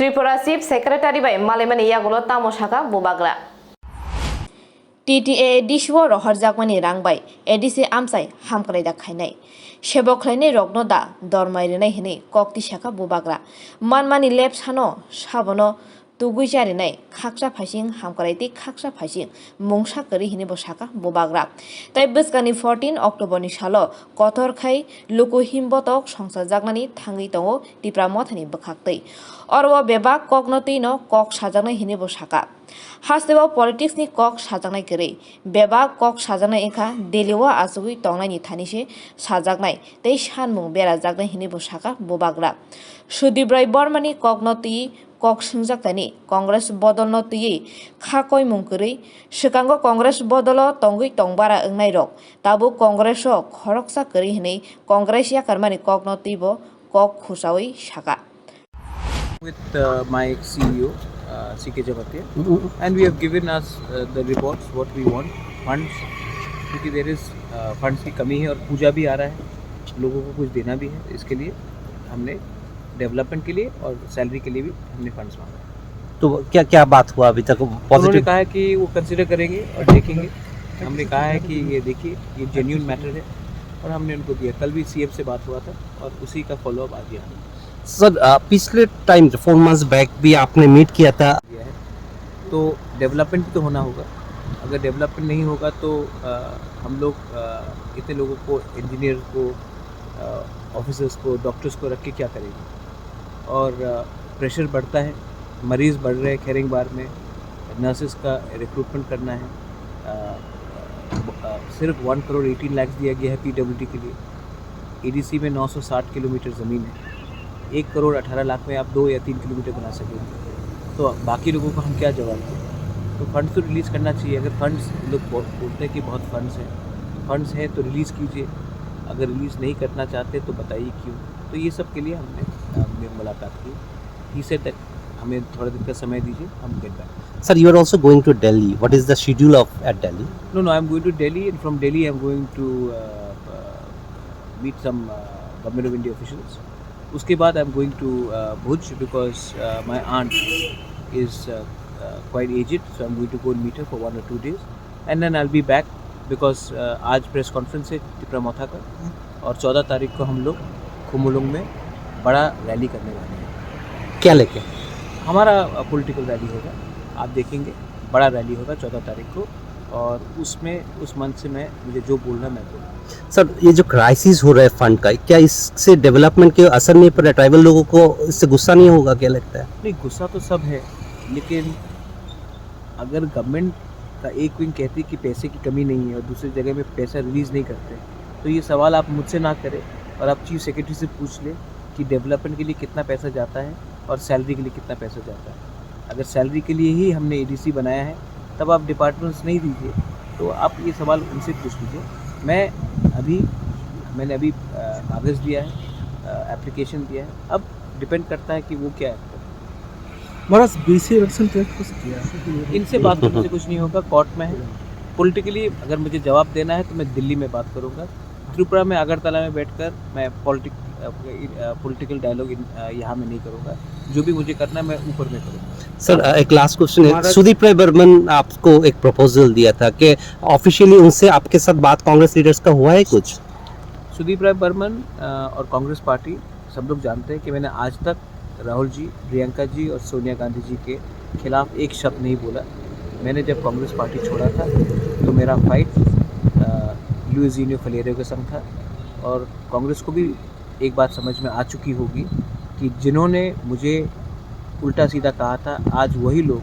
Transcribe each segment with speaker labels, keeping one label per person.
Speaker 1: Tripura chief secretary bai malemani yagulo tamo saka bubagra TTA dishwo rohar jakmani rangbai edisi amsai hamkrai da khainai sebokhlaini rokno da dormai renai hini kokti saka bubagra manmani lep sano sabono tugui jarinai khaksa phasing hamkrai ti khaksa phasing mungsa kari hini bo saka bubagra tai bwskani 14 october ni salo kotor khai luku himbotok songsa jaknani thangi tongo tipra mothani bwkhaktei orwo beba koknoti no kok sajaknai hini bo saka hasteo politics ni kok sajaknai kare beba kok sajaknai ekha deliwa asugui tongnai ni thanise sajaknai tei sanmung bera jaknai hini bo saka bubagra Sudibrai Bormani koknoti kok sungjaktani Congress bodolno tui khakoi mungkuri sikango Congress bodolo tongui tongbara ongnai rok tabu Congress o khoroksa kari hinai Congress ya karmani koknoti bo kok khusawi saka
Speaker 2: with my CEO CK Jabatia and we have given us the reports what we want funds क्योंकि there is funds की कमी है और पूजा भी आ रहा है लोगों को कुछ देना भी है इसके लिए हमने डेवलपमेंट के लिए और सैलरी के लिए भी हमने फंड्स मांगा
Speaker 3: तो क्या क्या बात हुआ अभी तक
Speaker 2: उन्होंने कहा है कि वो कंसिडर करेंगे और देखेंगे हमने कहा है कि ये देखिए ये जेन्युइन मैटर है और हमने उनको दिया कल भी सीएम से बात हुआ था और उसी का फॉलोअप आ गया
Speaker 3: सर पिछले टाइम 4 मंथ्स बैक भी आपने मीट किया था
Speaker 2: तो डेवलपमेंट भी तो होना होगा अगर डेवलपमेंट नहीं होगा तो हम लोग इतने लोगों को इंजीनियर को ऑफिसर्स को डॉक्टर्स को रख के क्या करेंगे और प्रेशर बढ़ता है मरीज़ बढ़ रहे हैं खेरिंगबार में नर्सेस का रिक्रूटमेंट करना है सिर्फ 1 करोड़ 18 लाख दिया गया है पीडब्ल्यूडी के लिए एडीसी में 960 किलोमीटर ज़मीन है 1 करोड़ 18 लाख में आप 2 या 3 किलोमीटर बना सकेंगे तो बाकी लोगों को हम क्या जवाब दें तो फंड्स तो रिलीज़ करना चाहिए अगर फंड्स लोग बोलते हैं कि बहुत फंड्स हैं तो रिलीज़ कीजिए अगर रिलीज़ नहीं करना चाहते तो बताइए क्यों तो ये सब के लिए हमने मुलाकात की ही सेड दैट हमें थोड़ा दिन का समय दीजिए हम get back
Speaker 3: sir you are also going to Delhi what is the schedule of at Delhi
Speaker 2: no I am going to Delhi and from Delhi I am going to meet some government of India officials उसके बाद I am going to Bhuj because my aunt is quite aged so I am going to go meet her for 1 or 2 days and then I will be back because आज press conference है त्रिपुरा मोथा का और 14 तारीख को हम लोग खुमुलुंग में बड़ा रैली करने वाले हैं
Speaker 3: क्या लेके
Speaker 2: हमारा पॉलिटिकल रैली होगा आप देखेंगे बड़ा रैली होगा 14 तारीख को और उसमें उस मंच से मुझे जो बोलना मैं बोलूँ
Speaker 3: सर ये जो क्राइसिस हो रहा है फंड का क्या इससे डेवलपमेंट के असर नहीं पड़ रहा ट्राइबल लोगों को इससे गुस्सा नहीं होगा क्या लगता है
Speaker 2: नहीं गुस्सा तो सब है लेकिन अगर गवर्नमेंट का एक विंग कहती कि पैसे की कमी नहीं है और दूसरी जगह में पैसा रिलीज़ नहीं करते तो ये सवाल आप मुझसे ना करें और आप चीफ सेक्रेटरी से पूछ लें कि डेवलपमेंट के लिए कितना पैसा जाता है और सैलरी के लिए कितना पैसा जाता है अगर सैलरी के लिए ही हमने एडीसी बनाया है तब आप डिपार्टमेंट्स नहीं दीजिए तो आप ये सवाल उनसे पूछ लीजिए मैंने अभी कागज़ दिया है एप्लीकेशन दिया है अब डिपेंड करता है कि वो क्या है
Speaker 4: महाराज बीसी इलेक्शन किया
Speaker 2: इनसे बात करने से कुछ नहीं होगा कोर्ट में है पॉलिटिकली अगर मुझे जवाब देना है तो मैं दिल्ली में बात करूँगा त्रिपुरा में अगरतला में बैठकर मैं पॉलिटिकल डायलॉग यहाँ में नहीं करूँगा जो भी मुझे करना है मैं ऊपर में करूँगा
Speaker 3: सर एक लास्ट क्वेश्चन है सुदीप राय बर्मन आपको एक प्रपोजल दिया था कि ऑफिशियली उनसे आपके साथ बात कांग्रेस लीडर्स का हुआ है कुछ
Speaker 2: सुदीप राय बर्मन और कांग्रेस पार्टी सब लोग जानते हैं कि मैंने आज तक राहुल जी प्रियंका जी और सोनिया गांधी जी के खिलाफ एक शब्द नहीं बोला मैंने जब कांग्रेस पार्टी छोड़ा था तो मेरा फाइट लुइस इनियो फलेरियो के संग था और कांग्रेस को भी एक बात समझ में आ चुकी होगी कि जिन्होंने मुझे उल्टा सीधा कहा था आज वही लोग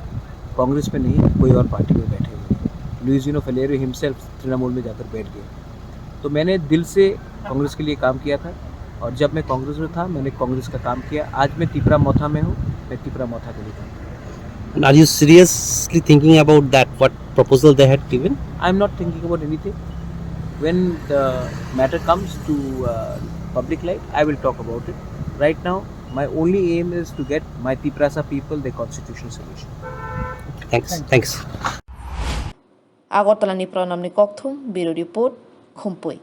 Speaker 2: कांग्रेस में नहीं कोई और पार्टी में बैठे हुए लुइस इनियो फलेरियो हिमसेल्फ तृणमूल में जाकर बैठ गए तो मैंने दिल से कांग्रेस के लिए काम किया था और जब मैं कांग्रेस में था मैंने कांग्रेस का काम किया आज मैं त्रिपुरा मोथा में हूँ मैं त्रिपुरा मोथा के लिए काम
Speaker 3: And are you seriously thinking about that? What proposal they had given?
Speaker 2: I am not thinking about anything. When the matter comes to public light, I will talk about it. Right now, my only aim is to get my Tiprasa people their constitutional solution.
Speaker 3: Thanks.
Speaker 1: Agotala ni pronam ni kokthum, Bureau Report, Khumpui.